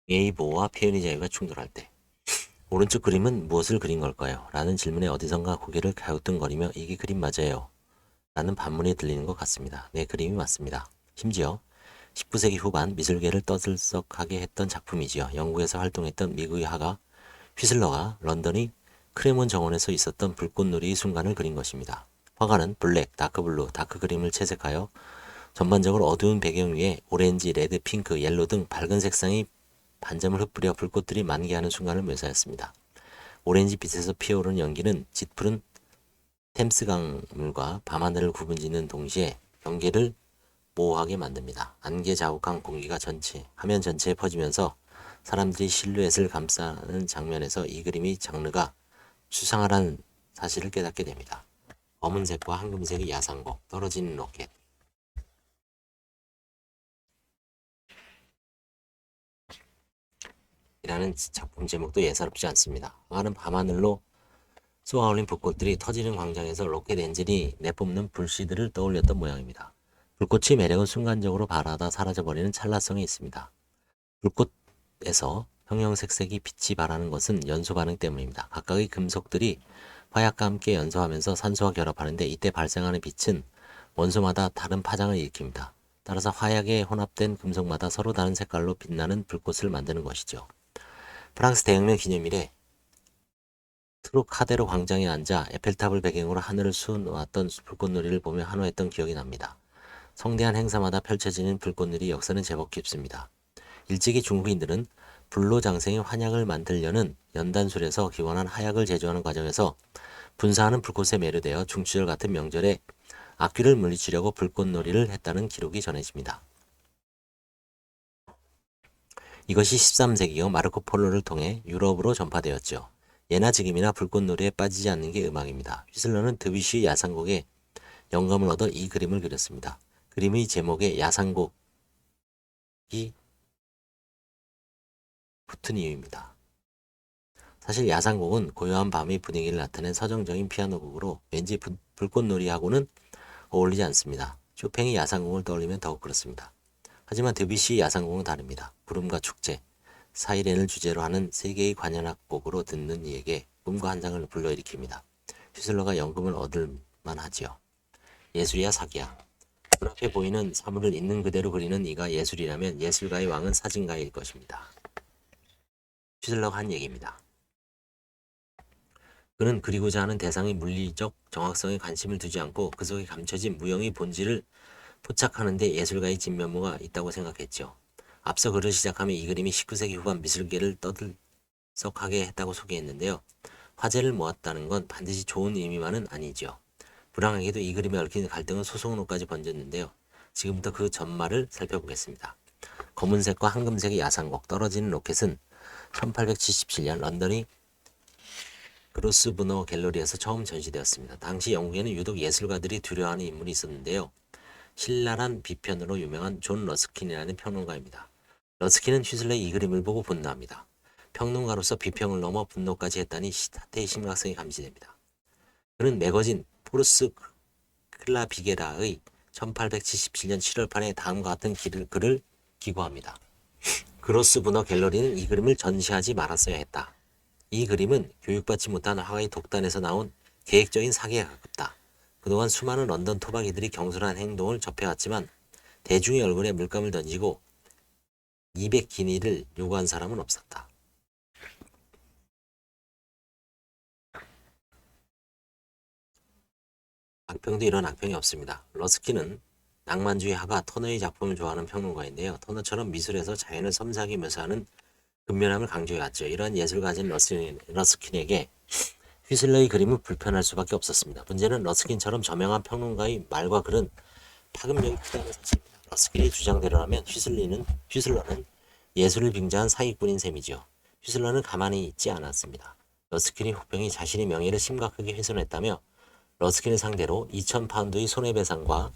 예의보호와 표현의 자유가 충돌할 때 오른쪽 그림은 무엇을 그린 걸까요? 라는 질문에 어디선가 고개를 갸우뚱거리며 이게 그림 맞아요. 라는 반문이 들리는 것 같습니다. 네, 그림이 맞습니다. 심지어 19세기 후반 미술계를 떠들썩하게 했던 작품이지요. 영국에서 활동했던 미국의 화가 휘슬러가 런던의 크레몬 정원에서 있었던 불꽃놀이의 순간을 그린 것입니다. 화가는 블랙, 다크블루, 다크 그림을 채색하여 전반적으로 어두운 배경 위에 오렌지, 레드, 핑크, 옐로 등 밝은 색상의 반점을 흩뿌려 불꽃들이 만개하는 순간을 묘사했습니다. 오렌지 빛에서 피어오르는 연기는 짙푸른 템스 강물과 밤하늘을 구분짓는 동시에 경계를 모호하게 만듭니다. 안개 자욱한 공기가 화면 전체에 퍼지면서 사람들이 실루엣을 감싸는 장면에서 이 그림의 장르가 수상하다는 사실을 깨닫게 됩니다. 검은색과 황금색의 야상곡, 떨어지는 로켓. 이라는 작품 제목도 예사롭지 않습니다. 화가는 밤하늘로 쏘아올린 불꽃들이 터지는 광장에서 로켓 엔진이 내뿜는 불씨들을 떠올렸던 모양입니다. 불꽃의 매력은 순간적으로 발하다 사라져버리는 찰나성이 있습니다. 불꽃에서 형형색색이 빛이 발하는 것은 연소 반응 때문입니다. 각각의 금속들이 화약과 함께 연소하면서 산소와 결합하는데 이때 발생하는 빛은 원소마다 다른 파장을 일으킵니다. 따라서 화약에 혼합된 금속마다 서로 다른 색깔로 빛나는 불꽃을 만드는 것이죠. 프랑스 대혁명 기념일에 트로카데로 광장에 앉아 에펠탑을 배경으로 하늘을 수놓았던 불꽃놀이를 보며 한호했던 기억이 납니다. 성대한 행사마다 펼쳐지는 불꽃놀이 역사는 제법 깊습니다. 일찍이 중국인들은 불로장생의 환약을 만들려는 연단술에서 기원한 하약을 제조하는 과정에서 분사하는 불꽃에 매료되어 중추절 같은 명절에 악귀를 물리치려고 불꽃놀이를 했다는 기록이 전해집니다. 이것이 13세기여 마르코 폴로를 통해 유럽으로 전파되었죠. 예나 지금이나 불꽃놀이에 빠지지 않는 게 음악입니다. 휘슬러는 드뷔시의 야상곡에 영감을 얻어 이 그림을 그렸습니다. 그림의 제목에 야상곡이 붙은 이유입니다. 사실 야상곡은 고요한 밤의 분위기를 나타낸 서정적인 피아노 곡으로 왠지 불꽃놀이하고는 어울리지 않습니다. 쇼팽이 야상곡을 떠올리면 더욱 그렇습니다. 하지만 드뷔시의 야상곡은 다릅니다. 구름과 축제, 사이렌을 주제로 하는 세계의 관현악곡으로 듣는 이에게 꿈과 환상을 불러일으킵니다. 휘슬러가 연금을 얻을 만하지요. 예술이야 사기야. 눈앞에 보이는 사물을 있는 그대로 그리는 이가 예술이라면 예술가의 왕은 사진가일 것입니다. 휘슬러가 한 얘기입니다. 그는 그리고자 하는 대상의 물리적 정확성에 관심을 두지 않고 그 속에 감춰진 무형의 본질을 포착하는 데 예술가의 진면모가 있다고 생각했죠. 앞서 글을 시작하며 이 그림이 19세기 후반 미술계를 떠들썩하게 했다고 소개했는데요. 화제를 모았다는 건 반드시 좋은 의미만은 아니죠. 불행하게도 이 그림에 얽힌 갈등은 소송으로까지 번졌는데요. 지금부터 그 전말을 살펴보겠습니다. 검은색과 황금색의 야상곡 떨어지는 로켓은 1877년 런던의 그로스브너 갤러리에서 처음 전시되었습니다. 당시 영국에는 유독 예술가들이 두려워하는 인물이 있었는데요. 신랄한 비편으로 유명한 존 러스킨이라는 평론가입니다. 러스킨은 휘슬러의 이 그림을 보고 분노합니다. 평론가로서 비평을 넘어 분노까지 했다니 사태의 심각성이 감지됩니다. 그는 매거진 포르스 클라비게라의 1877년 7월판에 다음과 같은 글을 기고합니다. 그로스브너 갤러리는 이 그림을 전시하지 말았어야 했다. 이 그림은 교육받지 못한 화가의 독단에서 나온 계획적인 사기에 가깝다. 그동안 수많은 런던 토박이들이 경솔한 행동을 접해왔지만 대중의 얼굴에 물감을 던지고 200기니를 요구한 사람은 없었다. 악평도 이런 악평이 없습니다. 러스킨은 낭만주의 화가 터너의 작품을 좋아하는 평론가인데요. 터너처럼 미술에서 자연을 섬세하게 묘사하는 근면함을 강조해왔죠. 이러한 예술을 가진 러스킨에게 휘슬러의 그림은 불편할 수밖에 없었습니다. 문제는 러스킨처럼 저명한 평론가의 말과 글은 파급력이 크다는 사실입니다. 러스킨의 주장대로라면 휘슬러는 예술을 빙자한 사기꾼인 셈이죠. 휘슬러는 가만히 있지 않았습니다. 러스킨의 혹평이 자신의 명예를 심각하게 훼손했다며 러스킨을 상대로 2,000파운드의 손해배상과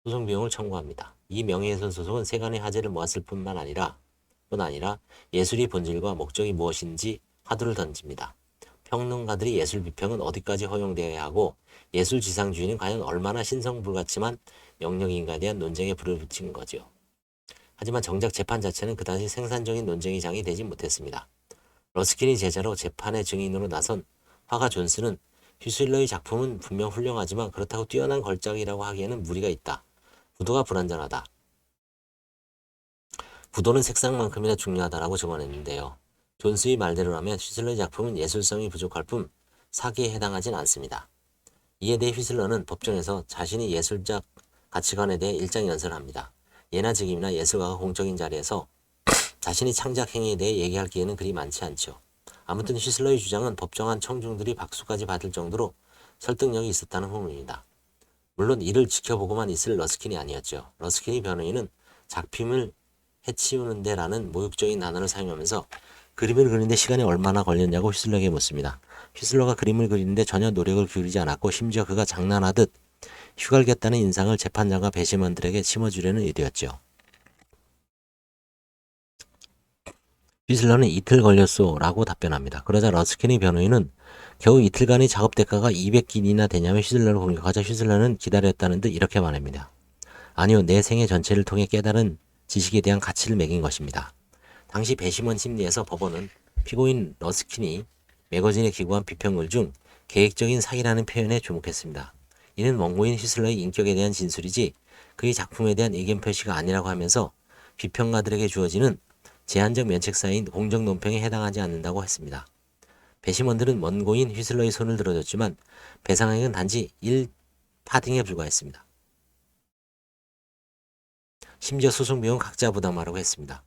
소송 비용을 청구합니다. 이 명예훼손 소송은 세간의 화제를 모았을 뿐 아니라 예술의 본질과 목적이 무엇인지 화두를 던집니다. 평론가들이 예술 비평은 어디까지 허용되어야 하고 예술 지상주의는 과연 얼마나 신성불가침한 영역인가에 대한 논쟁에 불을 붙인 거죠. 하지만 정작 재판 자체는 그다지 생산적인 논쟁의 장이 되지 못했습니다. 러스킨이 제자로 재판의 증인으로 나선 화가 존스는 휘슬러의 작품은 분명 훌륭하지만 그렇다고 뛰어난 걸작이라고 하기에는 무리가 있다. 구도가 불완전하다. 구도는 색상만큼이나 중요하다라고 증언했는데요. 존스의 말대로라면 휘슬러의 작품은 예술성이 부족할 뿐 사기에 해당하진 않습니다. 이에 대해 휘슬러는 법정에서 자신의 예술적 가치관에 대해 일장연설합니다. 예나 지금이나 예술가가 공적인 자리에서 자신의 창작 행위에 대해 얘기할 기회는 그리 많지 않죠. 아무튼 휘슬러의 주장은 법정 안 청중들이 박수까지 받을 정도로 설득력이 있었다는 후문입니다. 물론 이를 지켜보고만 있을 러스킨이 아니었죠. 러스킨의 변호인은 작품을 해치우는데 라는 모욕적인 단어를 사용하면서 그림을 그리는데 시간이 얼마나 걸렸냐고 휘슬러에게 묻습니다. 휘슬러가 그림을 그리는데 전혀 노력을 기울이지 않았고 심지어 그가 장난하듯 휘갈겼다는 인상을 재판장과 배심원들에게 심어주려는 의도였죠. 휘슬러는 이틀 걸렸소 라고 답변합니다. 그러자 러스킨의 변호인은 겨우 이틀간의 작업 대가가 200길이나 되냐며 휘슬러를 공격하자 휘슬러는 기다렸다는 듯 이렇게 말합니다. 아니요, 내 생애 전체를 통해 깨달은 지식에 대한 가치를 매긴 것입니다. 당시 배심원 심리에서 법원은 피고인 러스킨이 매거진에 기고한 비평글 중 계획적인 사기라는 표현에 주목했습니다. 이는 원고인 휘슬러의 인격에 대한 진술이지 그의 작품에 대한 의견 표시가 아니라고 하면서 비평가들에게 주어지는 제한적 면책사인 공적 논평에 해당하지 않는다고 했습니다. 배심원들은 원고인 휘슬러의 손을 들어줬지만 배상액은 단지 1파딩에 불과했습니다. 심지어 소송 비용은 각자 부담하라고 했습니다.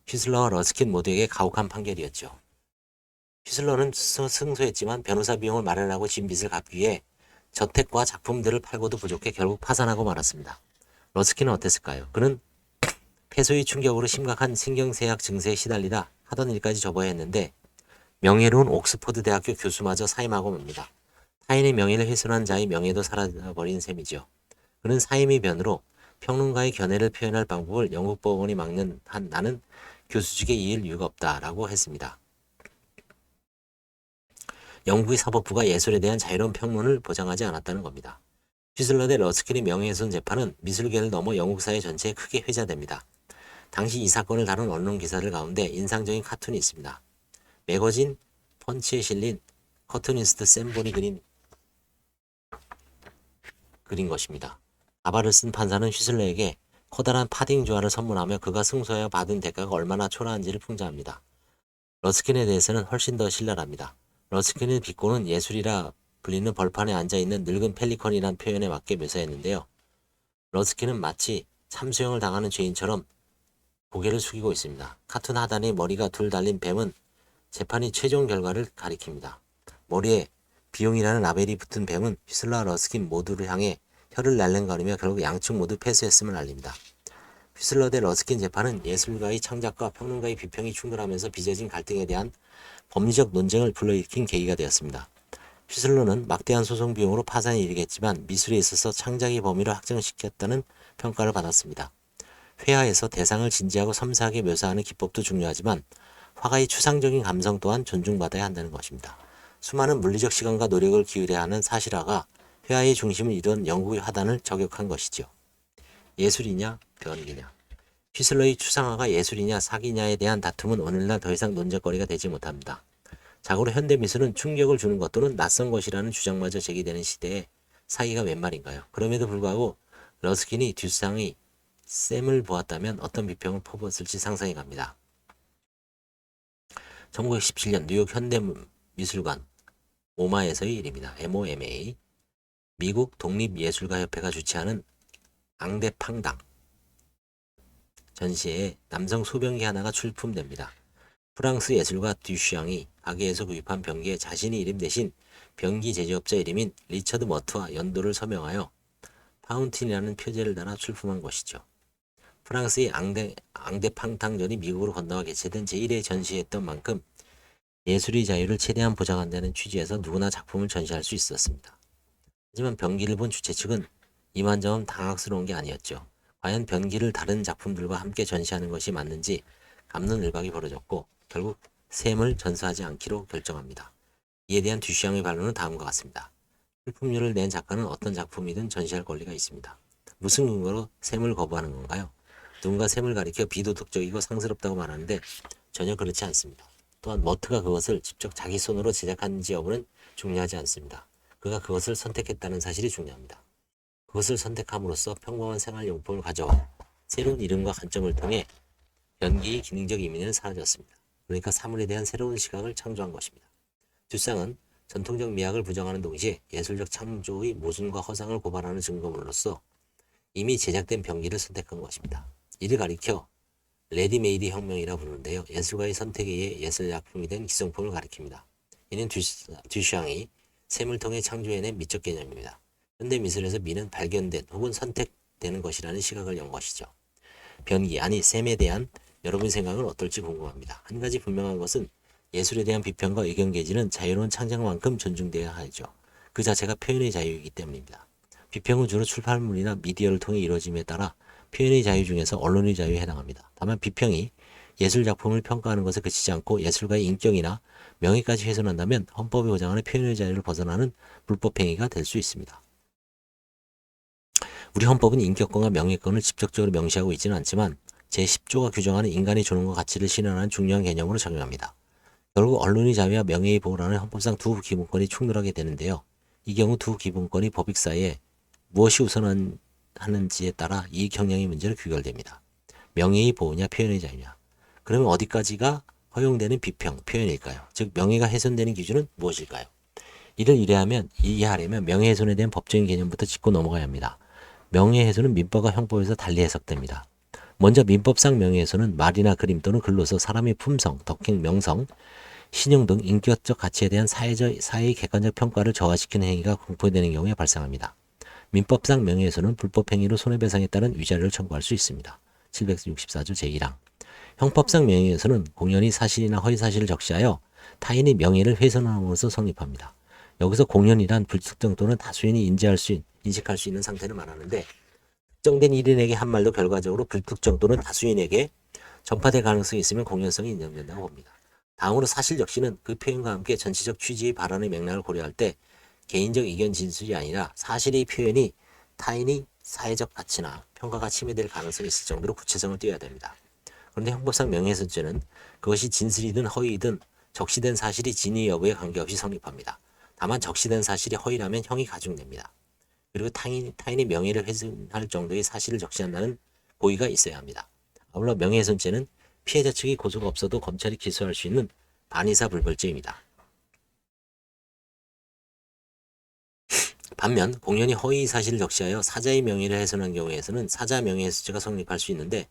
휘슬러와 러스킨 모두에게 가혹한 판결이었죠. 휘슬러는 승소했지만 변호사 비용을 마련하고 진 빚을 갚기 위해 저택과 작품들을 팔고도 부족해 결국 파산하고 말았습니다. 러스킨은 어땠을까요? 그는 폐소의 충격으로 심각한 신경쇠약 증세에 시달리다 하던 일까지 접어야 했는데 명예로운 옥스퍼드 대학교 교수마저 사임하고 맙니다. 타인의 명예를 훼손한 자의 명예도 사라져버린 셈이죠. 그는 사임의 변으로 평론가의 견해를 표현할 방법을 영국 법원이 막는 한 나는 교수직에 이을 이유가 없다라고 했습니다. 영국의 사법부가 예술에 대한 자유로운 평론을 보장하지 않았다는 겁니다. 휘슬러 대 러스킨의 명예훼손 재판은 미술계를 넘어 영국 사회 전체에 크게 회자됩니다. 당시 이 사건을 다룬 언론 기사들 가운데 인상적인 카툰이 있습니다. 매거진 펀치에 실린 커트니스트 샘본이 그린 것입니다. 가발을 쓴 판사는 휘슬러에게 커다란 파딩 조화를 선물하며 그가 승소하여 받은 대가가 얼마나 초라한지를 풍자합니다. 러스킨에 대해서는 훨씬 더 신랄합니다. 러스킨을 비꼬는 예술이라 불리는 벌판에 앉아있는 늙은 펠리컨이란 표현에 맞게 묘사했는데요. 러스킨은 마치 참수형을 당하는 죄인처럼 고개를 숙이고 있습니다. 카툰 하단에 머리가 둘 달린 뱀은 재판의 최종 결과를 가리킵니다. 머리에 비용이라는 라벨이 붙은 뱀은 휘슬러와 러스킨 모두를 향해 혀를 날랭거리며 결국 양측 모두 패소했음을 알립니다. 휘슬러 대 러스킨 재판은 예술가의 창작과 평론가의 비평이 충돌하면서 빚어진 갈등에 대한 법리적 논쟁을 불러일으킨 계기가 되었습니다. 휘슬러는 막대한 소송 비용으로 파산에 이르겠지만 미술에 있어서 창작의 범위를 확정시켰다는 평가를 받았습니다. 회화에서 대상을 진지하고 섬세하게 묘사하는 기법도 중요하지만 화가의 추상적인 감성 또한 존중받아야 한다는 것입니다. 수많은 물리적 시간과 노력을 기울여야 하는 사실화가 회화의 중심을 이룬 영국의 화단을 저격한 것이죠. 예술이냐 변기냐. 휘슬러의 추상화가 예술이냐 사기냐에 대한 다툼은 오늘날 더 이상 논쟁거리가 되지 못합니다. 자고로 현대미술은 충격을 주는 것 또는 낯선 것이라는 주장마저 제기되는 시대에 사기가 웬 말인가요? 그럼에도 불구하고 러스킨이 듀상의 샘을 보았다면 어떤 비평을 퍼부었을지 상상해 갑니다. 1917년 뉴욕 현대미술관 모마에서의 일입니다. MOMA 미국 독립예술가협회가 주최하는 앙대팡당 전시회에 남성 소변기 하나가 출품됩니다. 프랑스 예술가 듀샹이 가게에서 구입한 변기에 자신의 이름 대신 변기 제조업자 이름인 리처드 머트와 연도를 서명하여 파운틴이라는 표제를 달아 출품한 것이죠. 프랑스의 앙대팡탕전이 미국으로 건너와 개최된 제1회 전시였던 만큼 예술의 자유를 최대한 보장한다는 취지에서 누구나 작품을 전시할 수 있었습니다. 하지만 변기를 본 주최 측은 이만저만 당황스러운 게 아니었죠. 과연 변기를 다른 작품들과 함께 전시하는 것이 맞는지 갑론을박이 벌어졌고 결국 샘을 전시하지 않기로 결정합니다. 이에 대한 듀샹의 반론은 다음과 같습니다. 출품료를 낸 작가는 어떤 작품이든 전시할 권리가 있습니다. 무슨 근거로 샘을 거부하는 건가요? 누군가 셈을 가리켜 비도덕적이고 상스럽다고 말하는데 전혀 그렇지 않습니다. 또한 머트가 그것을 직접 자기 손으로 제작하는지 여부는 중요하지 않습니다. 그가 그것을 선택했다는 사실이 중요합니다. 그것을 선택함으로써 평범한 생활용품을 가져와 새로운 이름과 관점을 통해 변기의 기능적 의미는 사라졌습니다. 그러니까 사물에 대한 새로운 시각을 창조한 것입니다. 듀상은 전통적 미학을 부정하는 동시에 예술적 창조의 모순과 허상을 고발하는 증거물로서 이미 제작된 변기를 선택한 것입니다. 이를 가리켜 레디메이드 혁명이라 부르는데요. 예술가의 선택에 의해 예술작품이 된 기성품을 가리킵니다. 이는 듀샹이 셈을 통해 창조해낸 미적 개념입니다. 현대 미술에서 미는 발견된 혹은 선택되는 것이라는 시각을 연 것이죠. 변기, 아니 셈에 대한 여러분의 생각은 어떨지 궁금합니다. 한 가지 분명한 것은 예술에 대한 비평과 의견 개진은 자유로운 창작만큼 존중되어야 하죠. 그 자체가 표현의 자유이기 때문입니다. 비평은 주로 출판물이나 미디어를 통해 이루어짐에 따라 표현의 자유 중에서 언론의 자유에 해당합니다. 다만 비평이 예술작품을 평가하는 것에 그치지 않고 예술가의 인격이나 명예까지 훼손한다면 헌법이 보장하는 표현의 자유를 벗어나는 불법행위가 될 수 있습니다. 우리 헌법은 인격권과 명예권을 직접적으로 명시하고 있지는 않지만 제10조가 규정하는 인간의 존엄과 가치를 실현하는 중요한 개념으로 적용합니다. 결국 언론의 자유와 명예의 보호라는 헌법상 두 기본권이 충돌하게 되는데요. 이 경우 두 기본권이 법익 사이에 무엇이 우선하는지에 따라 이익 경영의 문제로 귀결됩니다. 명예의 보호냐 표현의 자유냐. 그러면 어디까지가 허용되는 비평, 표현일까요? 즉 명예가 훼손되는 기준은 무엇일까요? 이를 이해하려면 명예훼손에 대한 법적인 개념부터 짚고 넘어가야 합니다. 명예훼손은 민법과 형법에서 달리 해석됩니다. 먼저 민법상 명예훼손은 말이나 그림 또는 글로서 사람의 품성, 덕행, 명성, 신용 등 인격적 가치에 대한 사회의 객관적 평가를 저하시키는 행위가 공포되는 경우에 발생합니다. 민법상 명예훼손은 불법행위로 손해배상에 따른 위자료를 청구할 수 있습니다. 764조 제1항. 형법상 명예훼손은 공연히 사실이나 허위사실을 적시하여 타인의 명예를 훼손함으로써 성립합니다. 여기서 공연이란 불특정 또는 다수인이 인식할 수 있는 상태를 말하는데 특정된 1인에게 한 말도 결과적으로 불특정 또는 다수인에게 전파될 가능성이 있으면 공연성이 인정된다고 봅니다. 다음으로 사실 역시는 그 표현과 함께 전체적 취지의 발언의 맥락을 고려할 때 개인적 의견 진술이 아니라 사실의 표현이 타인의 사회적 가치나 평가가 침해될 가능성이 있을 정도로 구체성을 띄어야 됩니다. 그런데 형법상 명예훼손죄는 그것이 진술이든 허위이든 적시된 사실이 진위 여부에 관계없이 성립합니다. 다만 적시된 사실이 허위라면 형이 가중됩니다. 그리고 타인의 명예를 훼손할 정도의 사실을 적시한다는 고의가 있어야 합니다. 아울러 명예훼손죄는 피해자 측이 고소가 없어도 검찰이 기소할 수 있는 반의사 불벌죄입니다. 반면 공연히 허위 사실을 적시하여 사자의 명예를 훼손한 경우에서는 사자 명예훼손죄가 성립할 수 있는데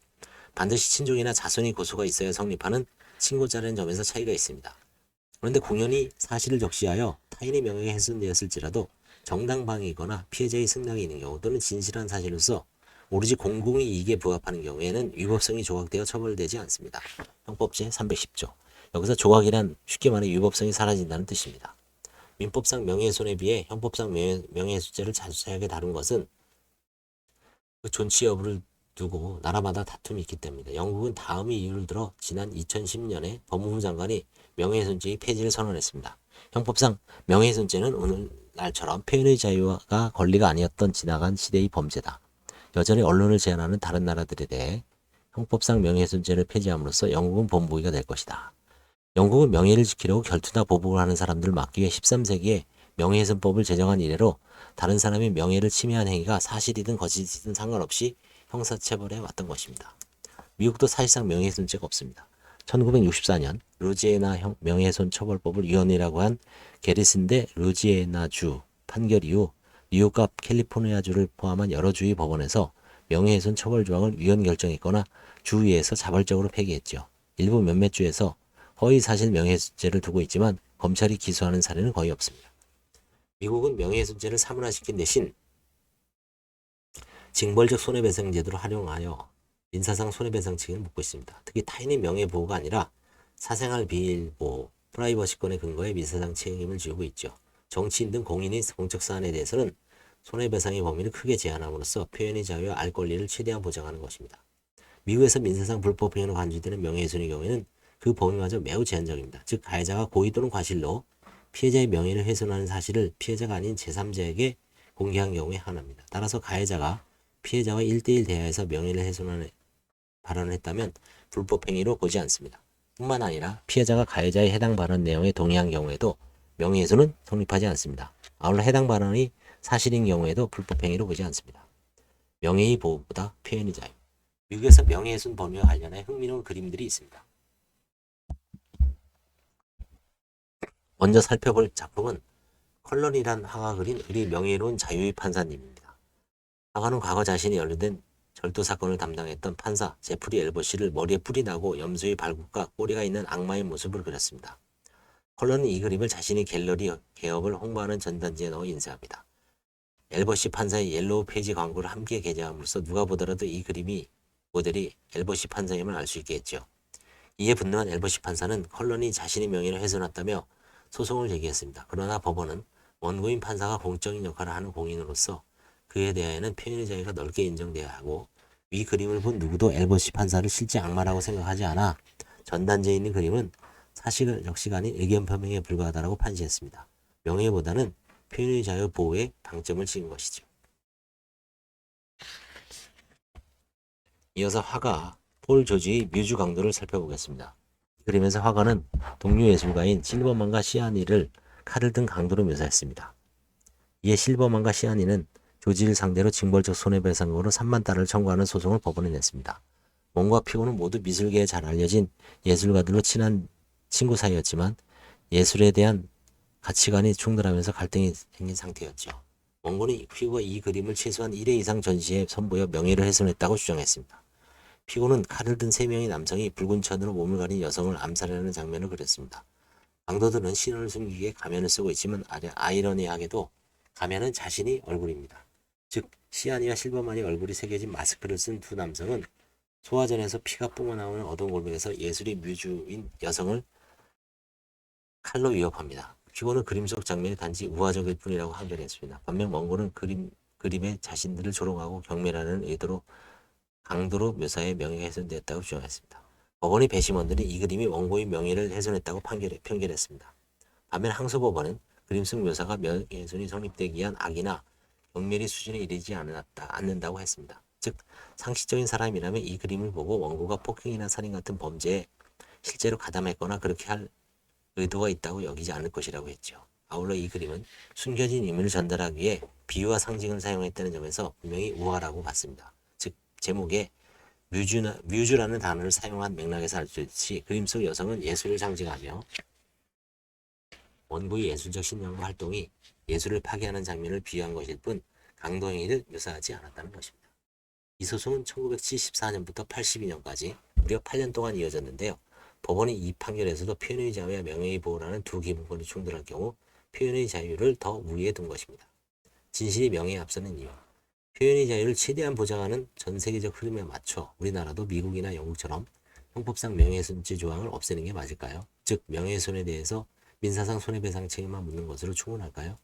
반드시 친족이나 자손이 고소가 있어야 성립하는 친고죄라는 점에서 차이가 있습니다. 그런데 공연히 사실을 적시하여 타인의 명예가 훼손되었을지라도 정당방위이거나 피해자의 승낙이 있는 경우 또는 진실한 사실로서 오로지 공공의 이익에 부합하는 경우에는 위법성이 조각되어 처벌되지 않습니다. 형법 제310조. 여기서 조각이란 쉽게 말해 위법성이 사라진다는 뜻입니다. 민법상 명예훼손에 비해 형법상 명예훼손죄를 자세하게 다룬 것은 그 존치 여부를 두고 나라마다 다툼이 있기 때문입니다. 영국은 다음의 이유를 들어 지난 2010년에 법무부 장관이 명예훼손죄의 폐지를 선언했습니다. 형법상 명예훼손죄는 오늘날처럼 표현의 자유가 권리가 아니었던 지나간 시대의 범죄다. 여전히 언론을 제한하는 다른 나라들에 대해 형법상 명예훼손죄를 폐지함으로써 영국은 본보기가 될 것이다. 영국은 명예를 지키려고 결투나 보복을 하는 사람들을 막기 위해 13세기에 명예훼손법을 제정한 이래로 다른 사람의 명예를 침해한 행위가 사실이든 거짓이든 상관없이 형사처벌해 왔던 것입니다. 미국도 사실상 명예훼손죄가 없습니다. 1964년 루지애나 명예훼손 처벌법을 위헌이라고 한 게리슨 대 루지애나주 판결 이후 뉴욕과 캘리포니아주를 포함한 여러 주의 법원에서 명예훼손 처벌 조항을 위헌 결정했거나 주의에서 자발적으로 폐기했죠. 일부 몇몇 주에서 허위사실 명예훼손죄를 두고 있지만 검찰이 기소하는 사례는 거의 없습니다. 미국은 명예훼손죄를 사문화시킨 대신 징벌적 손해배상 제도를 활용하여 민사상 손해배상 책임을 묻고 있습니다. 특히 타인의 명예보호가 아니라 사생활 비밀보호, 프라이버시권에 근거해 민사상 책임을 지우고 있죠. 정치인 등 공인의 공적 사안에 대해서는 손해배상의 범위를 크게 제한함으로써 표현의 자유와 알 권리를 최대한 보장하는 것입니다. 미국에서 민사상 불법행위로 간주되는 명예훼손의 경우에는 그 범위마저 매우 제한적입니다. 즉 가해자가 고의 또는 과실로 피해자의 명예를 훼손하는 사실을 피해자가 아닌 제3자에게 공개한 경우에 한합니다. 따라서 가해자가 피해자와 1대1 대화에서 명예를 훼손하는 발언을 했다면 불법 행위로 보지 않습니다. 뿐만 아니라 피해자가 가해자의 해당 발언 내용에 동의한 경우에도 명예훼손은 성립하지 않습니다. 아울러 해당 발언이 사실인 경우에도 불법 행위로 보지 않습니다. 명예의 보호보다 표현의 자유. 미국에서 명예훼손 범위와 관련해 흥미로운 그림들이 있습니다. 먼저 살펴볼 작품은 컬런이란 화가 그린 우리 명예로운 자유의 판사님입니다. 화가는 과거 자신이 연루된 절도 사건을 담당했던 판사 제프리 엘버시를 머리에 뿔이 나고 염소의 발굽과 꼬리가 있는 악마의 모습을 그렸습니다. 컬런은 이 그림을 자신의 갤러리 개업을 홍보하는 전단지에 넣어 인쇄합니다. 엘버시 판사의 옐로우 페이지 광고를 함께 게재함으로써 누가 보더라도 이 그림이 모델이 엘버시 판사임을 알 수 있게 했죠. 이에 분노한 엘버시 판사는 컬런이 자신의 명예를 훼손했다며 소송을 제기했습니다. 그러나 법원은 원고인 판사가 공적인 역할을 하는 공인으로서 그에 대하여는 표현의 자유가 넓게 인정돼야 하고 위 그림을 본 누구도 엘버시 판사를 실제 악마라고 생각하지 않아 전단지에 있는 그림은 사실적 시간인 의견 표명에 불과하다고 판시했습니다. 명예보다는 표현의 자유 보호에 방점을 찍은 것이죠. 이어서 화가 폴 조지의 뮤즈 강도를 살펴보겠습니다. 이 그림에서 화가는 동료 예술가인 실버만과 시아니를 칼을 든 강도로 묘사했습니다. 이에 실버만과 시아니는 조지를 상대로 징벌적 손해배상금으로 3만 달러를 청구하는 소송을 법원에 냈습니다. 몬과 피고는 모두 미술계에 잘 알려진 예술가들로 친한 친구 사이였지만 예술에 대한 가치관이 충돌하면서 갈등이 생긴 상태였죠. 몬고는 피고가 이 그림을 최소한 1회 이상 전시에 선보여 명예를 훼손했다고 주장했습니다. 피고는 칼을 든 3명의 남성이 붉은 천으로 몸을 가린 여성을 암살하는 장면을 그렸습니다. 강도들은 신원을 숨기기 위해 가면을 쓰고 있지만 아이러니하게도 가면은 자신의 얼굴입니다. 즉 시아니와 실버만의 얼굴이 새겨진 마스크를 쓴 두 남성은 소화전에서 피가 뿜어나오는 어두운 골목에서 예술의 뮤즈인 여성을 칼로 위협합니다. 피고는 그림 속 장면이 단지 우화적일 뿐이라고 항변했습니다. 반면 몽고는 그림에 자신들을 조롱하고 경멸하는 의도로 강도로 묘사해 명예가 훼손됐다고 주장했습니다. 법원의 배심원들은 이 그림이 원고의 명예를 훼손했다고 편결했습니다. 반면 항소법원은 그림 속 묘사가 명예훼손이 성립되기 위한 악이나 경멸의 수준에 이르지 않는다고 했습니다. 즉 상식적인 사람이라면 이 그림을 보고 원고가 폭행이나 살인 같은 범죄에 실제로 가담했거나 그렇게 할 의도가 있다고 여기지 않을 것이라고 했죠. 아울러 이 그림은 숨겨진 의미를 전달하기 위해 비유와 상징을 사용했다는 점에서 분명히 우화라고 봤습니다. 즉 제목에 뮤즈라는 단어를 사용한 맥락에서 알 수 있듯이 그림 속 여성은 예술을 상징하며 원고의 예술적 신념과 활동이 예술을 파괴하는 장면을 비유한 것일 뿐 강도 행위를 묘사하지 않았다는 것입니다. 이 소송은 1974년부터 82년까지 무려 8년 동안 이어졌는데요. 법원이 이 판결에서도 표현의 자유와 명예의 보호라는 두 기본권이 충돌할 경우 표현의 자유를 더 우위에 둔 것입니다. 진실이 명예에 앞서는 이유. 표현의 자유를 최대한 보장하는 전 세계적 흐름에 맞춰 우리나라도 미국이나 영국처럼 형법상 명예훼손죄 조항을 없애는 게 맞을까요? 즉 명예훼손에 대해서 민사상 손해배상 책임만 묻는 것으로 충분할까요?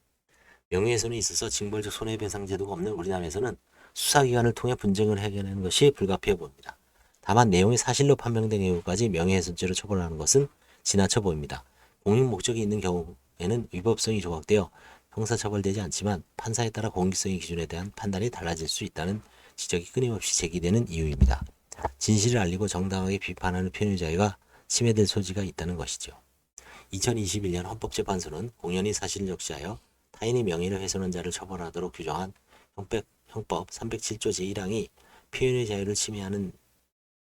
명예훼손에 있어서 징벌적 손해배상 제도가 없는 우리나라에서는 수사기관을 통해 분쟁을 해결하는 것이 불가피해 보입니다. 다만 내용이 사실로 판명된 경우까지 명예훼손죄로 처벌하는 것은 지나쳐 보입니다. 공익 목적이 있는 경우에는 위법성이 조각되어 형사처벌되지 않지만 판사에 따라 공익성의 기준에 대한 판단이 달라질 수 있다는 지적이 끊임없이 제기되는 이유입니다. 진실을 알리고 정당하게 비판하는 표현의 자유가 침해될 소지가 있다는 것이죠. 2021년 헌법재판소는 공연히 사실을 적시하여 타인의 명예를 훼손한 자를 처벌하도록 규정한 형법 307조 제1항이 표현의 자유를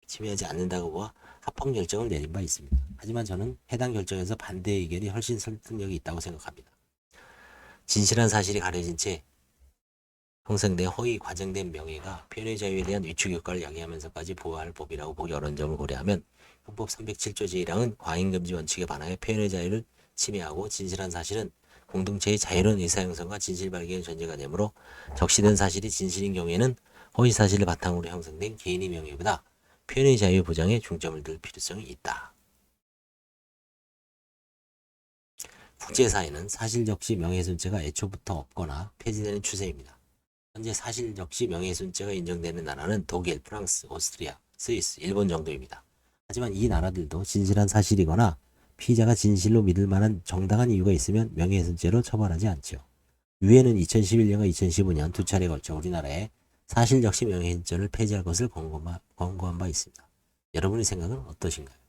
침해하지 않는다고 보아 합헌 결정을 내린 바 있습니다. 하지만 저는 해당 결정에서 반대 의견이 훨씬 설득력이 있다고 생각합니다. 진실한 사실이 가려진 채 형성된 허위 과장된 명예가 표현의 자유에 대한 위축 효과를 야기하면서까지 보호할 법이라고 보기 어려운 점을 고려하면 형법 307조 제1항은 과잉금지 원칙에 반하여 표현의 자유를 침해하고 진실한 사실은 공동체의 자유로운 의사형성과 진실 발견의 전제가 되므로 적시된 사실이 진실인 경우에는 허위 사실을 바탕으로 형성된 개인의 명예보다 표현의 자유 보장에 중점을 둘 필요성이 있다. 국제사회는 사실적시 명예훼손죄가 애초부터 없거나 폐지되는 추세입니다. 현재 사실적시 명예훼손죄가 인정되는 나라는 독일, 프랑스, 오스트리아, 스위스, 일본 정도입니다. 하지만 이 나라들도 진실한 사실이거나 피의자가 진실로 믿을 만한 정당한 이유가 있으면 명예훼손죄로 처벌하지 않죠. 유엔은 2011년과 2015년 두 차례 걸쳐 우리나라에 사실적시 명예훼손죄를 폐지할 것을 권고한 바 있습니다. 여러분의 생각은 어떠신가요?